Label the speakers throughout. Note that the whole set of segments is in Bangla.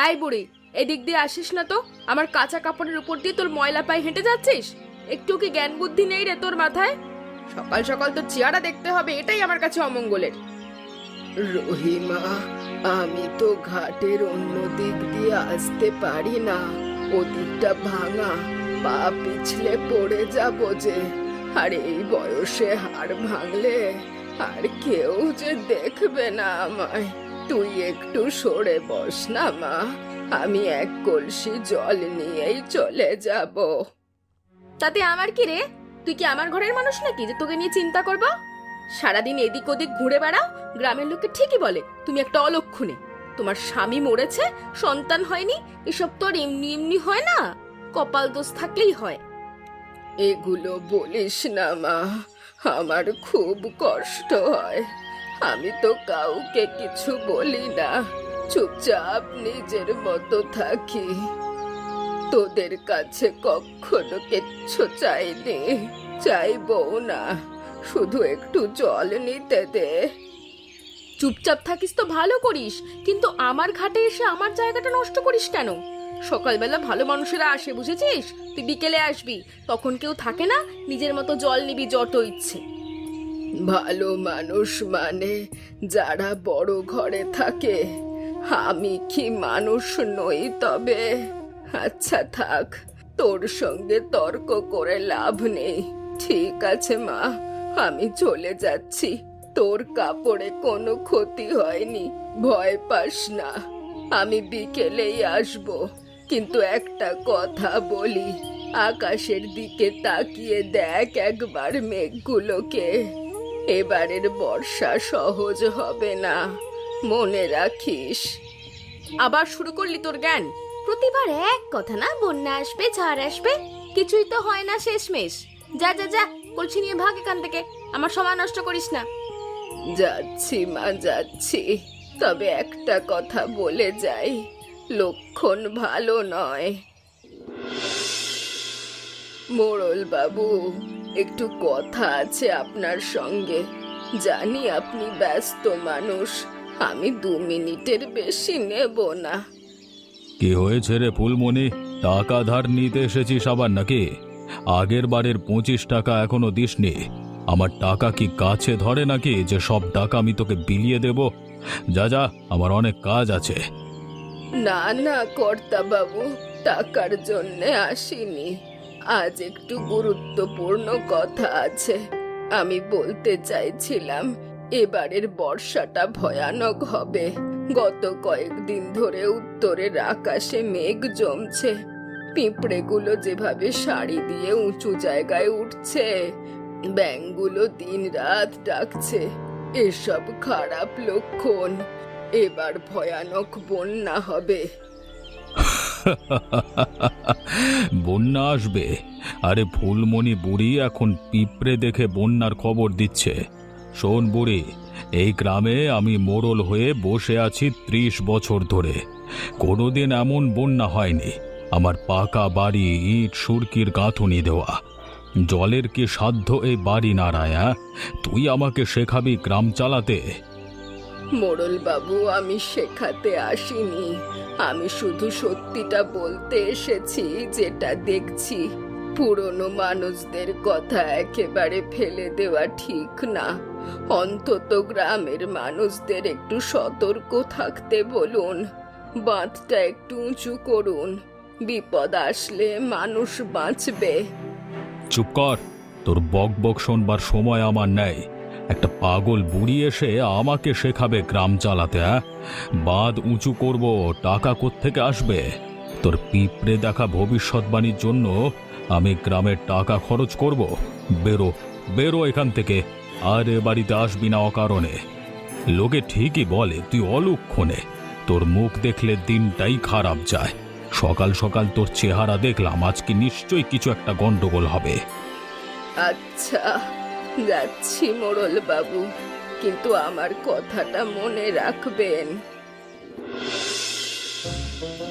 Speaker 1: এই বুড়ি, এদিক দিয়ে আসিস না তো। আমার কাঁচা কাপড়ের উপর দিয়ে তোর ময়লা পায়ে হেঁটে যাচ্ছিস? একটু কি জ্ঞান বুদ্ধি নেই রে তোর মাথায়? সকাল সকাল তো চেহারা দেখতে হবে, এটাই আমার কাছে অমঙ্গলের।
Speaker 2: রহিমা, আমি তো ঘাটের অন্য দিক দিয়ে আসতে পারি না, ওদিকটা ভাঙা, পা পিছলে পড়ে যাব যে। আর এই বয়সে হাড় ভাঙলে আর কেউ যে দেখবে না আমায়। তুই একটু সরে বস না মা, আমি এক কলসি জল নিয়েই চলে যাব।
Speaker 1: তাতে আমার কি রে? তুই কি আমার ঘরের মানুষ নাকি যে তোকে নিয়ে চিন্তা করবো? সারাদিন এদিক ওদিক ঘুরে বেড়াও, গ্রামের লোকে ঠিকই বলে তুমি একটা অলক্ষণে। তোমার স্বামী মরেছে, সন্তান হয়নি, এসব তো আর এমনি এমনি হয় না, কপাল দোষ থাকলেই হয়।
Speaker 2: এগুলো বলিস না মা, আমার খুব কষ্ট হয়। আমি তো কাউকে কিছু বলি না, চুপচাপ নিজের মতো থাকি। তোদের কাছে কখনো কিচ্ছু চাইনি, চাইবও না, শুধু একটু জল নিতে দে।
Speaker 1: চুপচাপ থাকিস তো ভালো করিস, কিন্তু আমার ঘাটে এসে আমার জায়গাটা নষ্ট করিস কেন? সকালবেলা ভালো মানুষেরা আসে, বুঝেছিস? তুই বিকেলে আসবি, তখন কেউ থাকে না, নিজের মতো জল নিবি যত ইচ্ছে।
Speaker 2: ভালো মানুষ মানে যারা বড় ঘরে থাকে। আমি কি মানুষ নই তবে? আচ্ছা থাক, তোর সঙ্গে তর্ক করে লাভ নেই। ঠিক আছে মা, আমি চলে যাচ্ছি। তোর কাপড়ে কোনো ক্ষতি হয়নি, ভয় পাস না। আমি বিকেলেই আসবো, কিন্তু একটা কথা বলি, আকাশের দিকে তাকিয়ে দেখ একবার মেঘগুলোকে। এবারের বর্ষা সহজ হবে না, মনে রাখিস।
Speaker 1: আবার শুরু করলি তোর জ্ঞান? প্রতিবার এক কথা না, বন্যা আসবে, ঝড় আসবে, কিছুই তো হয় না শেষমেশ। যা যা যা, কলসি নিয়ে ভাগ এখান থেকে, আমার সময় নষ্ট করিস না।
Speaker 2: যাচ্ছি মা, যাচ্ছি। তবে একটা কথা বলে যাই, লক্ষণ ভালো নয়। মোড়ল বাবু, একটু কথা আছে আপনার সঙ্গে। জানি আপনি ব্যস্ত মানুষ, আমি 2 মিনিটের বেশি নেব না।
Speaker 3: কি হয়েছে রে ফুলমণি? টাকা ধার নিতে এসেছিস আবার নাকি? আগের বারের 25 টাকা এখনো দিসনি। আমার টাকা কি কাছে ধরে নাকি যে সব টাকা আমি তোকে বিলিয়ে দেব? যা যা, আমার অনেক কাজ আছে।
Speaker 2: না না কর্তা বাবু, টাকার জন্যে আসিনি। আজ একটু গুরুত্বপূর্ণ কথা আছে। আমি বলতে চাইছিলাম, এবারের বর্ষাটা ভয়ানক হবে। গত কয়েকদিন ধরে উত্তরের আকাশে মেঘ জমছে, পিঁপড়েগুলো যেভাবে সারি দিয়ে উঁচু জায়গায় উঠছে, ব্যাঙগুলো দিনরাত ডাকছে, এসব খারাপ লক্ষণ। এবার ভয়ানক বন্যা হবে।
Speaker 3: বন্যা আসবে? আরে ফুলমণি বুড়ি এখন পিঁপড়ে দেখে বন্যার খবর দিচ্ছে। শোন বুড়ি, এই গ্রামে আমি মোড়ল হয়ে বসে আছি 30 বছর ধরে, কোনোদিন এমন বন্যা হয়নি। আমার পাকা বাড়ি, ইট সুরকির গাঁথুনি দেওয়া, জলের কি সাধ্য এই বাড়ি নাড়ায়? তুই আমাকে শেখাবি গ্রাম চালাতে?
Speaker 2: মোড়ল বাবু, আমি শেখাতে আসিনি, আমি শুধু সত্যিটা বলতে এসেছি যেটা দেখছি। পুরনো মানুষদের কথা একেবারে ফেলে দেওয়া ঠিক না। অন্তত গ্রামের মানুষদের একটু সতর্ক থাকতে বলুন, বাঁধটা একটু উঁচু করুন, বিপদ আসলে মানুষ বাঁচবে।
Speaker 3: চুপ কর, তোর বক বক শোনবার সময় আমার নেই। একটা পাগল বুড়ি এসে আমাকে শেখাবে গ্রাম চালাতে? বাঁধ উঁচু করব, টাকা কোত্থেকে আসবে? তোর পিঁপড়ে দেখা ভবিষ্যৎবাণীর জন্য আমি গ্রামের টাকা খরচ করব? বেরো বেরো এখান থেকে, আর এ বাড়িতে আসবি না অকারণে। লোকে ঠিকই বলে তুই অলক্ষণে, তোর মুখ দেখলে দিনটাই খারাপ যায়। সকাল সকাল তোর চেহারা দেখলাম, আজকে নিশ্চয়ই কিছু একটা গন্ডগোল হবে।
Speaker 2: আচ্ছা, যাচ্ছি মোড়ল বাবু, কিন্তু আমার কথাটা মনে রাখবেন।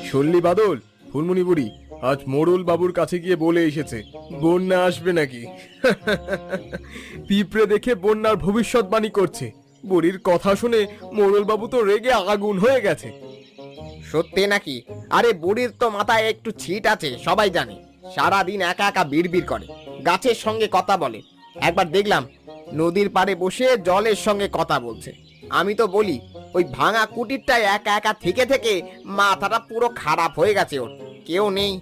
Speaker 4: শুনলি বাদল, ফুলমণি বুড়ি আজ মোড়ল বাবুর কাছে গিয়ে বলে এসেছে বন্যা আসবে নাকি। পিঁপড়ে দেখে বন্যার ভবিষ্যৎবাণী করছে। বুড়ির কথা শুনে মোড়ল বাবু তো রেগে আগুন হয়ে গেছে।
Speaker 5: সত্যি নাকি? আরে বুড়ির তো মাথায় একটু ছিট আছে, সবাই জানে। সারাদিন একা একা বিড়বিড় করে, গাছের সঙ্গে কথা বলে। একবার দেখলাম নদীর পাড়ে বসে জলের সঙ্গে কথা বলছে। আমি তো বলি, ওই ভাঙা কুটিরটায় একা একা থেকে থেকে মাথাটা পুরো খারাপ হয়ে গেছে ওর। কেউ নেই,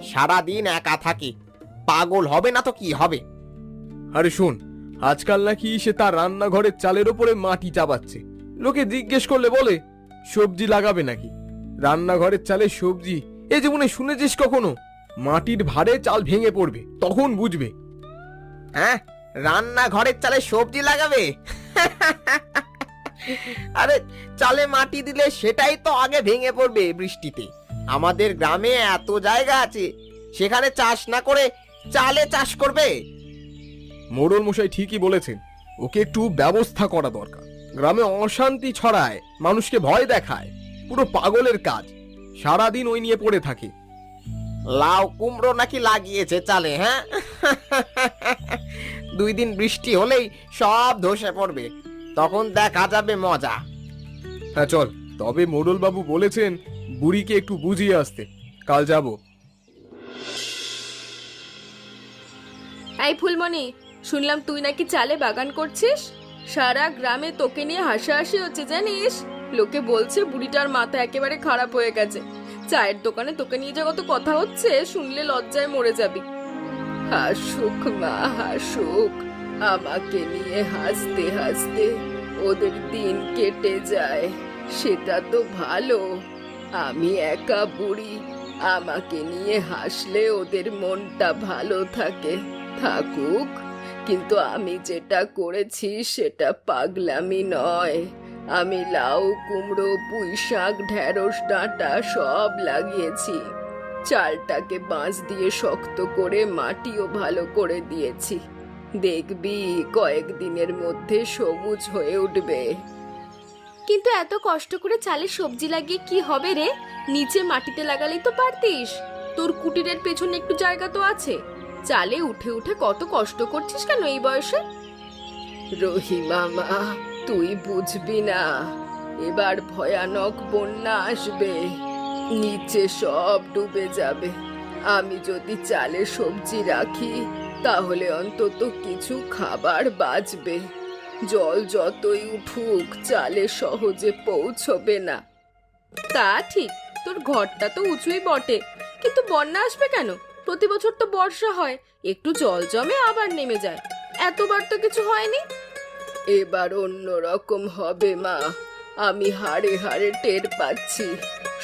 Speaker 5: সারাদিন একা থাকে। পাগল হবে না তো কি হবে?
Speaker 4: আরে শোন, আজকাল নাকি সে তার রান্নাঘরের চালের ওপরে মাটি চাপাচ্ছে। লোকে জিজ্ঞেস করলে বলে সবজি লাগাবে নাকি। রান্নাঘরের চালে সবজি, এ জীবনে শুনেছিস কখনো? মাটির ভারে চাল ভেঙে পড়বে, তখন বুঝবে।
Speaker 5: হ্যাঁ, রান্নাঘরের চালে সবজি লাগাবে? আরে চালে মাটি দিলে সেটাই তো আগে ভেঙে পড়বে বৃষ্টিতে। আমাদের গ্রামে এত জায়গা আছে, সেখানে চাষ না করে চালে চাষ করবে?
Speaker 4: মোড়ল মশাই ঠিকই বলেছেন, ওকে একটু ব্যবস্থা করা দরকার। গ্রামে অশান্তি ছড়ায়, মানুষকে ভয় দেখায়, পুরো পাগলের কাজ। সারাদিন ওই নিয়ে পড়ে থাকে।
Speaker 5: লাউ কুমড়ো নাকি লাগিয়েছে চালে, হ্যাঁ? 2 দিন বৃষ্টি হলেই সব ধসে পড়বে, তখন দেখা যাবে মজা।
Speaker 4: হ্যাঁ চল, তবে মোড়ল বাবু বলেছেন বুড়িকে একটু বুঝিয়ে আসতে, কাল যাব।
Speaker 1: এই ফুলমণি, শুনলাম তুই নাকি চালে বাগান করছিস। সারা গ্রামে তোকে নিয়ে হাসাহাসি হচ্ছে জানিস। লোকে বলছে বুড়িটার মাথা একেবারে খারাপ হয়ে গেছে। চায়ের দোকানে তোকে নিয়ে যা কত কথা হচ্ছে, শুনলে লজ্জায় মরে যাবি।
Speaker 2: হাসুক মা হাসুক, আমাকে নিয়ে হাসতে হাসতে ওদের দিন কেটে যায়, সেটা তো ভালো। আমি একা বুড়ি, আমাকে নিয়ে হাসলে ওদের মনটা ভালো থাকে। থাকুক, কিন্তু আমি যেটা করেছি সেটা পাগলামি নয়। আমি লাউ কুমড়ো পুঁই শাক ঢেঁড়স ডাঁটা সব লাগিয়েছি। চালটাকে বাঁশ দিয়ে শক্ত করে মাটিও ভালো করে দিয়েছি। দেখবি কয়েকদিনের মধ্যে সবুজ হয়ে উঠবে।
Speaker 1: কিন্তু এত কষ্ট করে চালে সবজি লাগিয়ে কি হবে রে? নিচে মাটিতে লাগালেই তো পারতিস। তোর কুটিরের পেছনে একটু জায়গা তো আছে। চালে উঠে উঠে কত কষ্ট করছিস কেন এই বয়সে?
Speaker 2: রহিমা মা, তুই বুঝবি না, এবার ভয়ানক বন্যা আসবে, নিচে সব ডুবে যাবে। আমি যদি চালে সবজি রাখি তাহলে অন্তত কিছু খাবার বাঁচবে। জল যতই উঠুক চালে সহজে পৌঁছবে না।
Speaker 1: তা ঠিক, তোর ঘরটা তো উঁচুই বটে, কিন্তু বন্যা আসবে কেন? প্রতি বছর তো বর্ষা হয়, একটু জল জমে আবার নেমে যায়। এতবার তো কিছু হয়নি।
Speaker 2: এবার অন্য রকম হবে মা, আমি হাড়ে হাড়ে টের পাচ্ছি।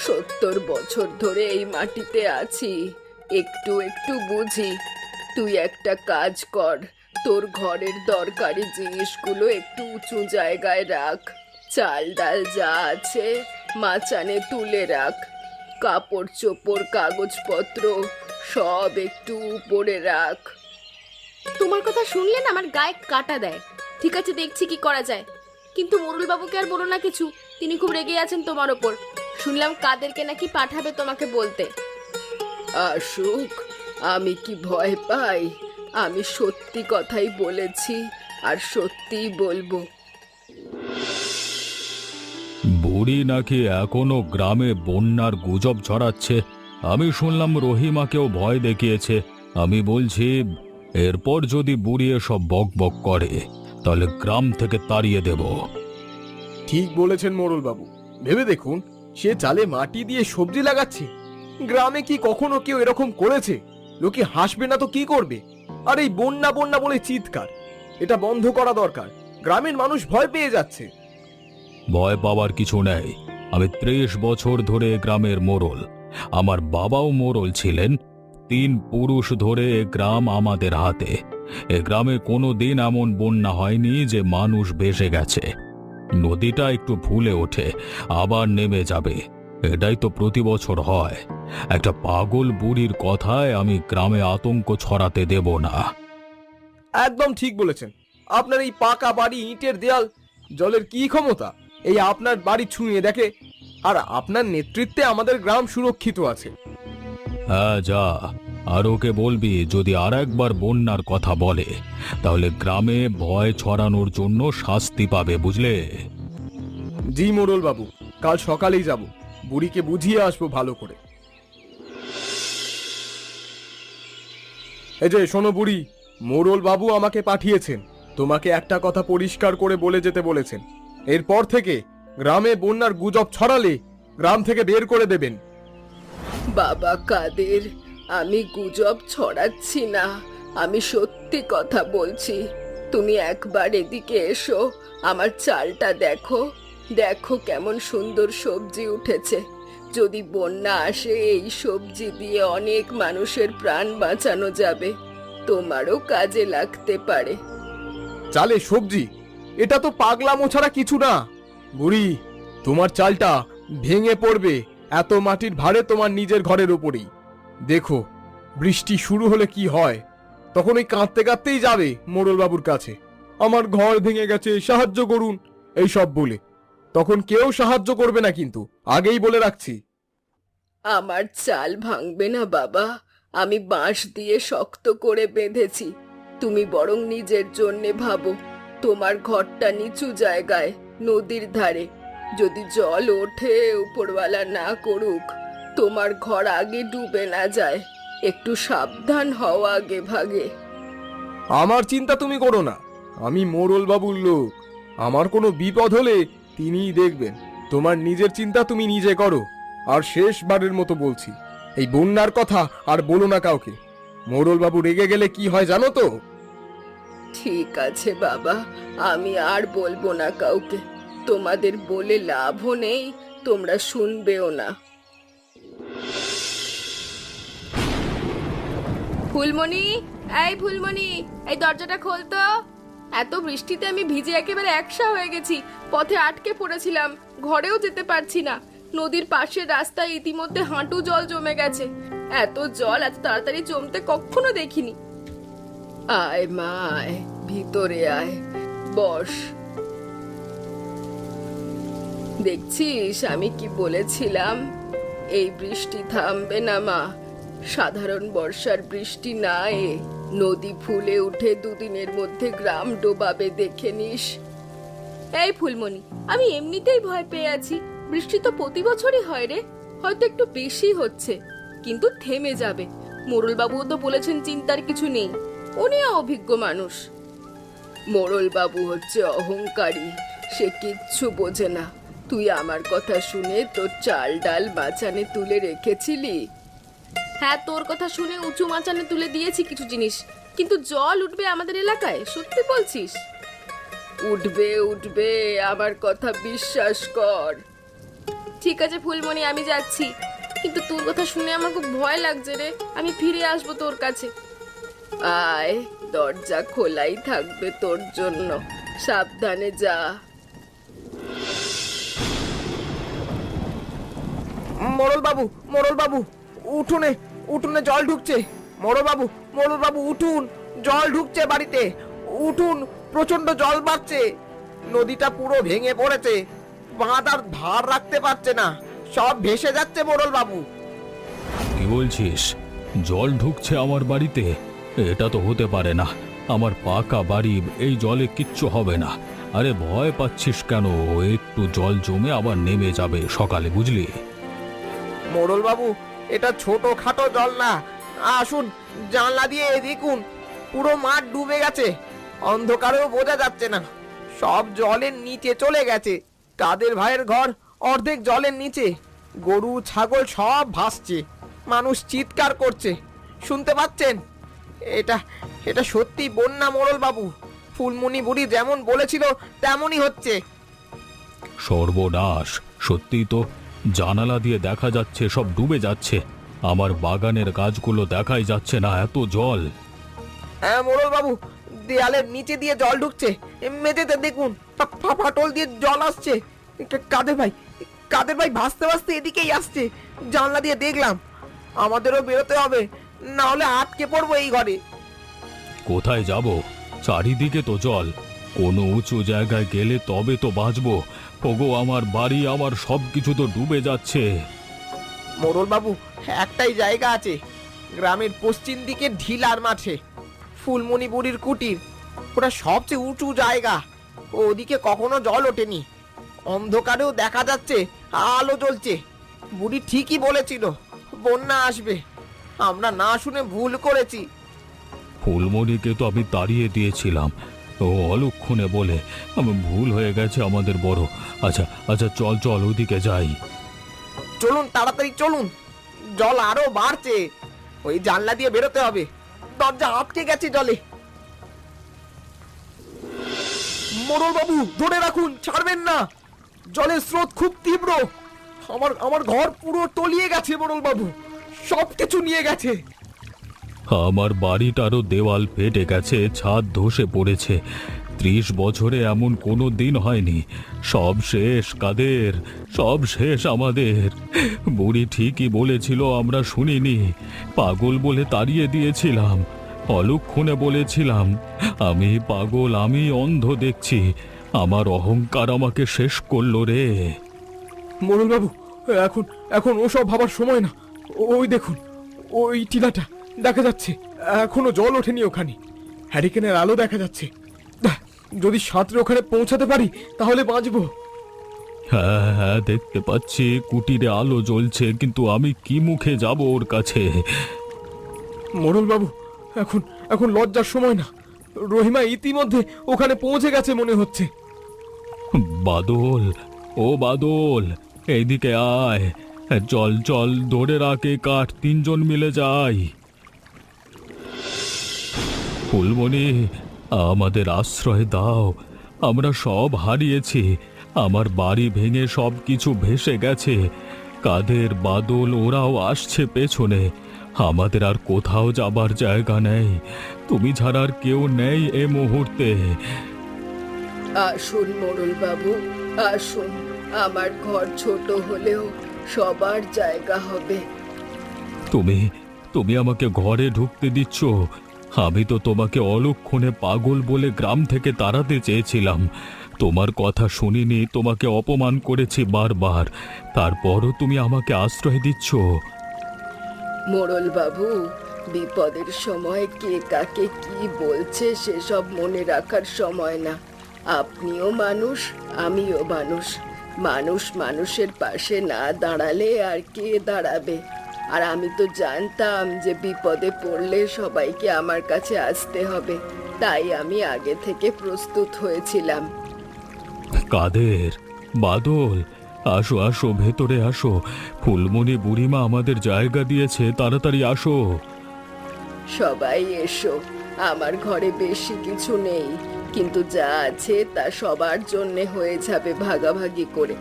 Speaker 2: 70 বছর ধরে এই মাটিতে আছি, একটু একটু বুঝি। তুই একটা কাজ কর, তোর ঘরের দরকারি জিনিসগুলো একটু উঁচু জায়গায় রাখ। চাল ডাল যা আছে মাচানে তুলে রাখ। কাপড় চোপড় কাগজপত্র সব একটু উপরে রাখ।
Speaker 1: তোমার কথা শুনলে না আমার গায়ে কাটা দেয়। ঠিক আছে, দেখছি কি করা যায়। কিন্তু মোরুল বাবুকে আর বলো না কিছু, তিনি খুব রেগে আছেন তোমার ওপর। শুনলাম কাদেরকে নাকি পাঠাবে তোমাকে বলতে।
Speaker 2: আসুক, আমি কি ভয় পাই? আমি সত্যি কথাই বলেছি আর সত্যিই বলবো।
Speaker 3: বুড়ি নাকি এখনো গ্রামে বন্যার গুজব ছড়াচ্ছে। আমি শুনলাম রহিমাকেও ভয় দেখিয়েছে। আমি বলছি, এরপর যদি বুড়ি এসব বক বক করে তাহলে গ্রাম থেকে তাড়িয়ে দেব।
Speaker 4: ঠিক বলেছেন মোড়ল বাবু, ভেবে দেখুন, সে চালে মাটি দিয়ে সবজি লাগাচ্ছে। গ্রামে কি কখনো কেউ এরকম করেছে? লোকে হাসবে না তো কি করবে? আর এই বন্যা বন্যা বলে চিৎকার, এটা বন্ধ করা দরকার। গ্রামের মানুষ ভয় পেয়ে যাচ্ছে।
Speaker 3: ভয় পাওয়ার কিছু নেই। আমি 30 বছর ধরে গ্রামের মোড়ল। আমার বাবাও মোড়ল ছিলেন। 3 পুরুষ ধরে এ গ্রাম আমাদের হাতে। এ গ্রামে কোনো দিন এমন বন্যা হয়নি যে মানুষ ভেসে গেছে। নদীটা একটু ফুলে ওঠে, আবার নেমে যাবে, এটাই তো প্রতি বছর হয়। একটা পাগল বুড়ির কথায় আমি গ্রামে আতঙ্ক ছড়াতে দেব না।
Speaker 4: একদম ঠিক বলেছেন। আপনার এই পাকা বাড়ি, ইটের দেয়াল, জলের কি ক্ষমতা এই আপনার বাড়ি ছুঁয়ে দেখে? আর আপনার নেতৃত্বে আমাদের গ্রাম সুরক্ষিত আছে।
Speaker 3: হ্যাঁ যা, আর ওকে বলবি যদি আর একবার বন্যার কথা বলে তাহলে গ্রামে ভয় ছড়ানোর জন্য শাস্তি পাবে, বুঝলে?
Speaker 4: জি মোড়ল বাবু, কাল সকালেই যাব। বুড়িকে বুঝিয়ে আসবো ভালো করে। এই যে শোনো বুড়ি, মোড়ল বাবু আমাকে পাঠিয়েছেন, তোমাকে একটা কথা পরিষ্কার করে বলে যেতে বলেছেন। এরপর থেকে গ্রামে বন্যার গুজব ছড়ালে গ্রাম থেকে বের করে দেবেন।
Speaker 2: বাবা কাদের, আমি গুজব ছড়াচ্ছি না, আমি সত্যি কথা বলছি। তুমি একবার এদিকে এসো, আমার চালটা দেখো, দেখো কেমন সুন্দর সবজি উঠেছে। যদি বন্যা আসে এই সবজি দিয়ে অনেক মানুষের প্রাণ বাঁচানো যাবে, তোমারও কাজে লাগতে পারে।
Speaker 4: চালে সবজি, এটা তো পাগলামো ছাড়া কিছু না। বুড়ি, তোমার চালটা ভেঙে পড়বে এত মাটির ভারে তোমার নিজের ঘরের উপরেই। দেখো বৃষ্টি শুরু হলে কি হয়, তখন ওই কাঁদতে কাঁদতেই যাবে মোড়ল বাবুর কাছে, আমার ঘর ভেঙে গেছে সাহায্য করুন এই সব বলে। তখন কেউ সাহায্য করবে না, কিন্তু আগেই বলে রাখছি।
Speaker 2: আমার চাল ভাঙবে না বাবা, আমি বাঁশ দিয়ে শক্ত করে বেঁধেছি। তুমি বরং নিজের জন্যে ভাবো। তোমার ঘরটা নিচু জায়গায়, নদীর ধারে। যদি জল ওঠে, উপরওয়ালা না করুক, তোমার ঘর আগে ডুবে না যায়। একটু সাবধান হও আগে ভাগে।
Speaker 4: আমার চিন্তা তুমি করো না, আমি মোড়ল বাবুর লোক, আমার কোনো বিপদ হলে তিনিই দেখবেন। তোমার নিজের চিন্তা তুমি নিজে করো। আর শেষবারের মতো বলছি, এই বন্যার কথা আর বলো না কাউকে। মোড়ল বাবু রেগে গেলে কি হয় জানো তো?
Speaker 2: ঠিক আছে বাবা, আমি আর বলবো না কাউকে। তোমাদের বলে লাভও নেই, তোমরা শুনবেও না।
Speaker 1: ফুলমণি, এই ফুলমণি, এই দরজাটা খোল তো। এত বৃষ্টিতে আমি ভিজে একেবারে একসা হয়ে গেছি, পথে আটকে পড়েছিলাম, ঘরেও যেতে পারছি না। নদীর পাশের রাস্তায় ইতিমধ্যে হাঁটু জল জমে গেছে। এত জল এত তাড়াতাড়ি জমতে কখনো দেখিনি।
Speaker 2: আয় মা আয়, ভিতরে আয়, বস। দেখছিস আমি কি বলেছিলাম? এই বৃষ্টি থামবে না মা। সাধারণ বর্ষার বৃষ্টি না, নদী ফুলে উঠে দুদিনের মধ্যে গ্রাম ডোবাবে, দেখে নিস।
Speaker 1: এই ফুলমণি, আমি এমনিতেই ভয় পেয়ে আছি। বৃষ্টি তো প্রতি বছরই হয় রে, হয়তো একটু বেশি হচ্ছে, কিন্তু থেমে যাবে। মোড়লবাবুও তো বলেছেন চিন্তার কিছু নেই, উনিও অভিজ্ঞ মানুষ।
Speaker 2: মোড়ল বাবু হচ্ছে অহংকারী, সে কিচ্ছু বোঝে না। তুই আমার কথা শুনে তোর চাল ডাল বাঁচানে তুলে রেখেছিলি।
Speaker 1: হ্যাঁ, তোর কথা শুনে উঁচু মাচানে তুলে দিয়েছি কিছু জিনিস, কিন্তু জল উঠবে আমাদের এলাকায়, সত্যি বলছিস?
Speaker 2: উঠবে উঠবে, আমার কথা বিশ্বাস কর।
Speaker 1: ঠিক আছে ফুলমণি, আমি যাচ্ছি, কিন্তু তোর কথা শুনে আমার খুব ভয় লাগছে রে। আমি ফিরে আসবো তোর কাছে।
Speaker 2: আয়, দরজা খোলাই থাকবে তোর জন্য, সাবধানে যা।
Speaker 5: মোড়ল বাবু, মোড়ল বাবু, উঠোনে উঠোনে জল ঢুকছে। মোড়ল বাবু, মোড়ল বাবু উঠুন, জল ঢুকছে বাড়িতে, উঠুন, প্রচন্ড জল বাড়ছে। নদীটা পুরো ভেঙে পড়েছে, বাঁধ আর ধার রাখতে পারছে না, সব ভেসে যাচ্ছে মোড়ল বাবু।
Speaker 3: কি বলছিস? জল ঢুকছে আমার বাড়িতে? এটা তো হতে পারে না, আমার পাকা বাড়ি, এই জলে কিচ্ছু হবে না। আরে ভয় পাচ্ছিস কেন? একটু জল জমে আবার নেমে যাবে সকালে, বুঝলি?
Speaker 5: মোড়ল বাবু, এটা ছোট খাটো জল না, আসুন জানলা দিয়ে দেখুন, পুরো মাঠ ডুবে গেছে, অন্ধকারেও বোঝা যাচ্ছে না, সব জলের নিচে চলে গেছে। কাদের ভাইয়ের ঘর অর্ধেক জলের নিচে, গরু ছাগল সব ভাসছে, মানুষ চিৎকার করছে, শুনতে পাচ্ছেন? এটা এটা সত্যি বন্যা মোড়ল বাবু, ফুলমণি বুড়ি যেমন বলেছিল তেমনই হচ্ছে।
Speaker 3: সর্বনাশ! সত্যিই তো, জানালা দিয়ে দেখা যাচ্ছে সব ডুবে যাচ্ছে, আমার বাগানের গাছগুলো দেখাই যাচ্ছে না, এত জল।
Speaker 5: হ্যাঁ মোড়ল বাবু, দেয়ালের নিচে দিয়ে জল ঢুকছে, মেঝেতে দেখুন ফাটল দিয়ে জল আসছে। কাদের ভাই, কাদের ভাই ভাসতে ভাসতে এদিকেই আসছে, জানলা দিয়ে দেখলাম। আমাদেরও বেরোতে হবে, না হলে আটকে পড়বো এই ঘরে।
Speaker 3: কোথায় যাব? চারিদিকে তো জল, কোনো উঁচু জায়গায় গেলে তবে তো বাঁচবো। ওগো, আমার বাড়ি, আমার সবকিছু তো ডুবে যাচ্ছে।
Speaker 5: মোড়ল বাবু, একটাই জায়গা আছে, গ্রামের পশ্চিম দিকে ঢিলার মাঠে, ফুলমণি বুড়ির কুটির, ওটা সবচেয়ে উঁচু জায়গা। ওদিকে কখনো জল ওঠেনি, অন্ধকারেও দেখা যাচ্ছে আলো জ্বলছে। বুড়ি ঠিকই বলেছিল বন্যা আসবে। আমরা না শুনে ভুল করেছি।
Speaker 3: ফুলমণিকে তো আমি তাড়িয়ে দিয়েছিলাম, ও অলক্ষণে বলে আমি ভুল হয়ে গেছে আমাদের বড়। আচ্ছা আচ্ছা, চল চল ওদিকে যাই।
Speaker 5: চলুন তাড়াতাড়ি চলুন, জল আরো বাড়ছে। ওই জানলা দিয়ে বেরোতে হবে, দরজা আটকে গেছে জলে।
Speaker 4: মোড়ল বাবু ধরে রাখুন, ছাড়বেন না। জলের স্রোত খুব তীব্র। আমার ঘর পুরো তলিয়ে গেছে মোড়ল বাবু, সবকিছু নিয়ে গেছে।
Speaker 3: আমার বাড়িটারও দেওয়াল ফেটে গেছে, ছাদ ধসে পড়েছে। 30 বছরে এমন কোনো দিন হয়নি। সব শেষ কাদের, সব শেষ আমাদের। বুড়ি ঠিকই বলেছিল, আমরা শুনিনি। পাগল বলে তাড়িয়ে দিয়েছিলাম, অলক্ষণে বলেছিলাম। আমি পাগল, আমি অন্ধ দেখছি। আমার অহংকার আমাকে শেষ করলো রে।
Speaker 4: মোড়ল বাবু এখন এখন ওসব ভাবার সময় না। ওই দেখুন, ওই টিলাটা দেখা যাচ্ছে, এখনো জল ওঠেনি ওখানে। হ্যারিকেনের আলো দেখা যাচ্ছে। যদি সাঁতরে ওখানে পৌঁছাতে পারি তাহলে বাঁচবো।
Speaker 3: হ্যাঁ হ্যাঁ, দেখতে পাচ্ছি কুটিরে আলো জ্বলছে, কিন্তু আমি কি মুখে যাব ওর কাছে?
Speaker 4: মোড়ল বাবু এখন এখন লজ্জার সময় না। রহিমা ইতিমধ্যে ওখানে পৌঁছে গেছে মনে হচ্ছে।
Speaker 3: বাদল, ও বাদল, এইদিকে আয়। চল চল, ধরে রাখে কাঠ, 3 জন মিলে যাই। ফুলমণি, আমাদের আশ্রয় দাও। আমরা সব হারিয়েছি। আমার বাড়ি ভেঙে সব কিছু ভেসে গেছে। কাদের, বাদল ওরাও আসছে পেছনে। আমাদের আর কোথাও যাবার জায়গা নেই। তুমি ছাড়া আর কেউ নেই এ মুহূর্তে।
Speaker 2: আসুন মোড়ল বাবু, আসুন। আমার ঘর ছোট হলেও সবার জায়গা হবে।
Speaker 3: তুমি তুমি আমাকে ঘরে ঢুকতে দিচ্ছ? আমি তো তোমাকে অলক্ষণে পাগল বলে গ্রাম থেকে তাড়াতে চেয়েছিলাম। তোমার কথা শুনিনি, তোমাকে অপমান করেছি বারবার। তারপরও তুমি আমাকে আশ্রয় দিচ্ছ।
Speaker 2: মোড়ল বাবু, বিপদের সময় কে কাকে কি বলছে সেসব মনে রাখার সময় না। আপনিও মানুষ, আমিও মানুষ। মানুষ মানুষের পাশে না দাঁড়ালে আর কে দাঁড়াবে? আর আমি তো জানতাম যে বিপদে পড়লে সবাইকে আমার কাছে আসতে হবে, তাই আমি আগে থেকে প্রস্তুত হয়েছিলাম।
Speaker 3: কাদের, বাদল, আসো আসো, ভেতরে আসো। ফুলমণি বুড়িমা আমাদের জায়গা দিয়েছে, তাড়াতাড়ি আসো।
Speaker 2: সবাই এসো। আমার ঘরে বেশি কিছু নেই, কিন্তু যা আছে তা সবার জন্য হয়ে যাবে ভাগাভাগি করে।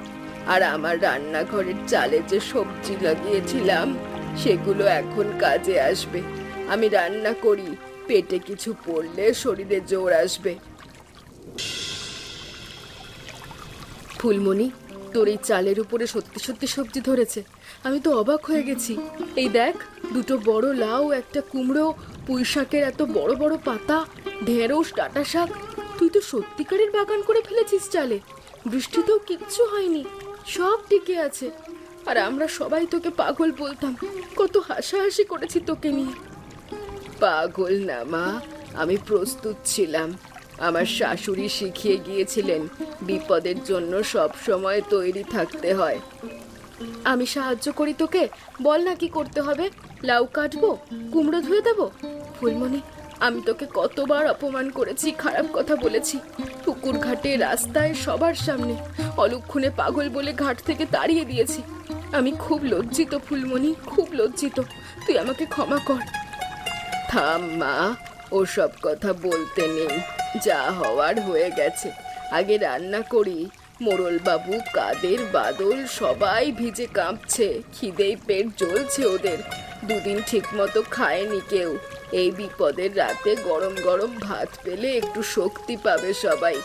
Speaker 2: আর আমার রান্নাঘরের চালে যে সবজি লাগিয়েছিলাম সেগুলো এখন কাজে আসবে। আমি রান্না করি, পেটে কিছু পড়লে শরীরে জোর আসবে। ফুলমণি, তোর এই চালের উপরে সত্যি সত্যি সবজি ধরেছে। আমি তো অবাক হয়ে গেছি। এই দেখ, 2টো বড় লাউ, একটা কুমড়ো, পুঁই শাকের এত বড় বড় পাতা, ঢেঁড়স, ডাঁটা শাক। তুই তো সত্যিকারের বাগান করে ফেলেছিস চালে। বৃষ্টিতেও কিচ্ছু হয়নি, সব টিকে আছে। আর আমরা সবাই তোকে পাগল বলতাম, কত হাসাহাসি করেছি তোকে নিয়ে। পাগল না মা, আমি প্রস্তুত ছিলাম। আমার শাশুড়ি শিখিয়ে গিয়েছিলেন বিপদের জন্য সব সময় তৈরি থাকতে হয়। আমি সাহায্য করি তোকে, বল না কি করতে হবে? লাউ কাটবো, কুমড়ো ধুয়ে দেবো? ফুলমণি, আমি তোকে কতবার অপমান করেছি, খারাপ কথা বলেছি, পুকুর ঘাটে, রাস্তায়, সবার সামনে। অলক্ষণে পাগল বলে ঘাট থেকে তাড়িয়ে দিয়েছি। আমি খুব লজ্জিত ফুলমণি, খুব লজ্জিত। তুই আমাকে ক্ষমা কর। থাম মা, ওসব কথা বলতে নেই। যা হওয়ার হয়ে গেছে। আগে রান্না করি। মোড়ল বাবু, কাদের, বাদল সবাই ভিজে কাঁপছে, খিদেই পেট জ্বলছে ওদের। 2 দিন ঠিক মতো খায়নি কেউ। এই বিপদের রাতে গরম গরম ভাত পেলে একটু শক্তি পাবে সবাই।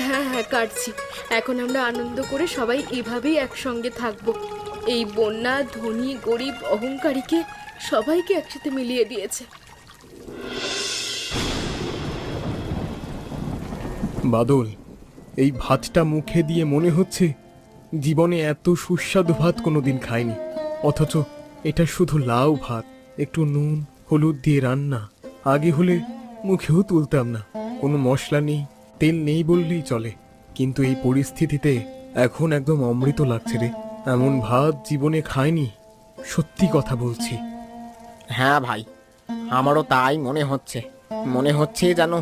Speaker 2: হ্যাঁ হ্যাঁ, কাটছি। এখন আমরা আনন্দ করে সবাই এভাবেই একসঙ্গে থাকবো। এই বন্যা ধনী গরিব অহংকারীকে সবাইকে একসাথে মিলিয়ে দিয়েছে।
Speaker 4: বাদল, এই ভাতটা মুখে দিয়ে মনে হচ্ছে জীবনে এত সুস্বাদু ভাত কোনোদিন খাইনি। অথচ এটা শুধু লাউ ভাত, একটু নুন হলুদ দিয়ে রান্না। আগে হলে মুখেও তুলতাম না। কোনো মশলা নেই, তেল নেই বললেই চলে। কিন্তু এই পরিস্থিতিতে এখন একদম অমৃত লাগছে রে। এমন ভাত জীবনে খায়নি, সত্যি কথা বলছি।
Speaker 5: হ্যাঁ ভাই, আমারও তাই মনে হচ্ছে যেন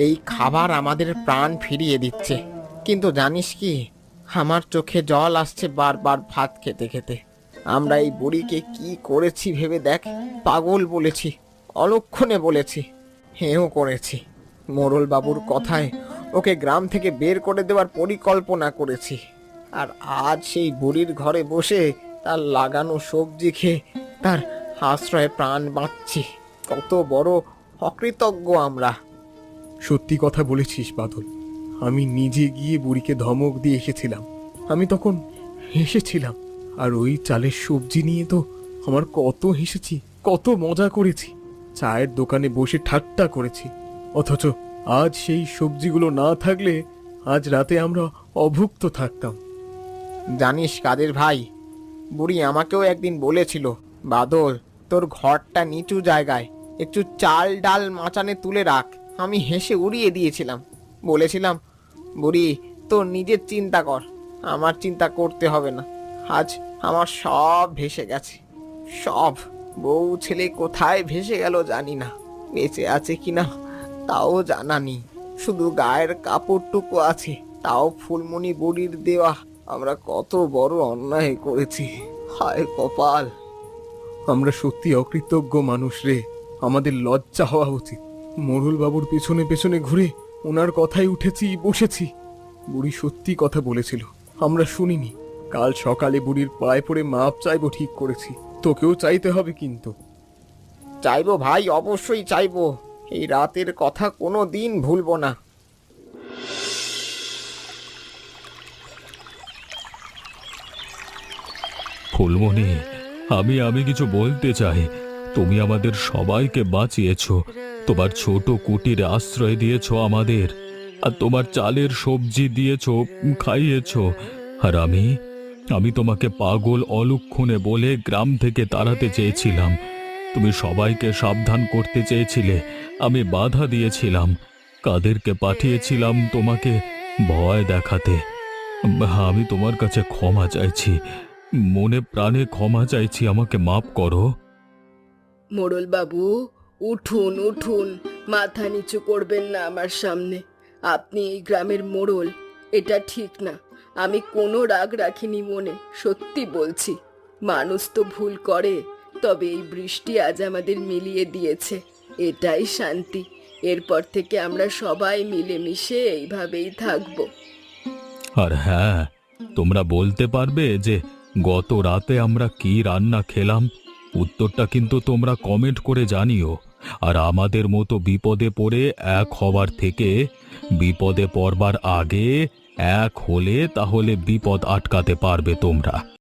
Speaker 5: এই খাবার আমাদের প্রাণ ফিরিয়ে দিচ্ছে। কিন্তু জানিস কি, আমার চোখে জল আসছে বারবার ভাত খেতে খেতে। আমরা এই বুড়িকে কি করেছি ভেবে দেখ। পাগল বলেছি, অলক্ষণে বলেছি, হেও করেছি। মোড়ল বাবুর কথায় ওকে গ্রাম থেকে বের করে দেওয়ার পরিকল্পনা করেছি। আর আজ সেই বুড়ির ঘরে বসে তার লাগানো সবজি খেয়ে তার আশ্রয়ে প্রাণ বাঁচছি। কত বড় অকৃতজ্ঞ আমরা।
Speaker 4: সত্যি কথা বলেছিস বাদল। আমি নিজে গিয়ে বুড়িকে ধমক দিয়ে এসেছিলাম। আমি তখন হেসেছিলাম, আর ওই চালের সবজি নিয়ে তো আমার কত হেসেছি, কত মজা করেছি। চায়ের দোকানে বসে ঠাট্টা করেছি। অথচ আজ সেই সবজিগুলো না থাকলে আজ রাতে আমরা অভুক্ত থাকতাম।
Speaker 5: জানিস কাদের ভাই, বুড়ি আমাকেও একদিন বলেছিল, বাদল তোর ঘরটা নিচু জায়গায়, একটু চাল ডাল মাচানে তুলে রাখ। আমি হেসে উড়িয়ে দিয়েছিলাম, বলেছিলাম, বুড়ি তোর নিজের চিন্তা কর, আমার চিন্তা করতে হবে না। আজ আমার সব ভেসে গেছে, সব। বউ ছেলে কোথায় ভেসে গেল জানি না, বেঁচে আছে কিনা তাও জানা নেই। শুধু গায়ের কাপড়টুকু আছে, তাও ফুলমণি বুড়ির দেওয়া। আমরা কত বড় অন্যায় করেছি, হায় কপাল।
Speaker 4: আমরা সত্যি অকৃতজ্ঞ মানুষ রে। আমাদের লজ্জা হওয়া উচিত। মোড়ল বাবুর পেছনে পেছনে ঘুরে ওনার কথাই উঠেছি, বসেছি। বুড়ি সত্যি কথা বলেছিল, আমরা শুনিনি। কাল সকালে বুড়ির পায়ে পড়ে মাপ চাইবো ঠিক করেছি। তোকেও চাইতে হবে কিন্তু।
Speaker 5: চাইবো ভাই, অবশ্যই চাইবো। এই রাতের কথা কোনো দিন ভুলবো না।
Speaker 3: ফুলমণি, আমি কিছু বলতে চাই। তুমি আমাদের সবাইকে বাঁচিয়েছো, তোমার ছোট কুটির আশ্রয় দিয়েছো আমাদের, আর তোমার চালের সবজি দিয়েছো, খাইয়েছো। আর আমি তোমাকে পাগল অলক্ষণে বলে গ্রাম থেকে তাড়াতে চেয়েছিলাম। তুমি সবাইকে সাবধান করতে চেয়েছিলে, আমি বাধা দিয়েছিলাম। কাদেরকে পাঠিয়েছিলাম তোমাকে ভয় দেখাতে। আমি তোমার কাছে ক্ষমা চাইছি, মনে প্রাণে ক্ষমা চাইছি, আমাকে মাফ করো।
Speaker 2: মোড়ল বাবু, উঠুন উঠুন, মাথা নিচু করবেন না আমার সামনে। আপনি এই গ্রামের মোড়ল, এটা ঠিক না। আমি কোনো রাগ রাখিনি মনে, সত্যি বলছি। মানুষ তো ভুল করে, তবে এই বৃষ্টি আজ আমাদের মিলিয়ে দিয়েছে, এটাই শান্তি। এরপর থেকে আমরা সবাই মিলেমিশে এইভাবেই থাকবো।
Speaker 3: আর হ্যাঁ, তোমরা বলতে পারবে যে গত রাতে আমরা কি রান্না খেলাম? উত্তরটা কিন্তু তোমরা কমেন্ট করে জানিও। আর আমাদের মতো বিপদে পড়ে এক হবার থেকে বিপদে পড়বার আগে এক হলে তাহলে বিপদ আটকাতে পারবে তোমরা।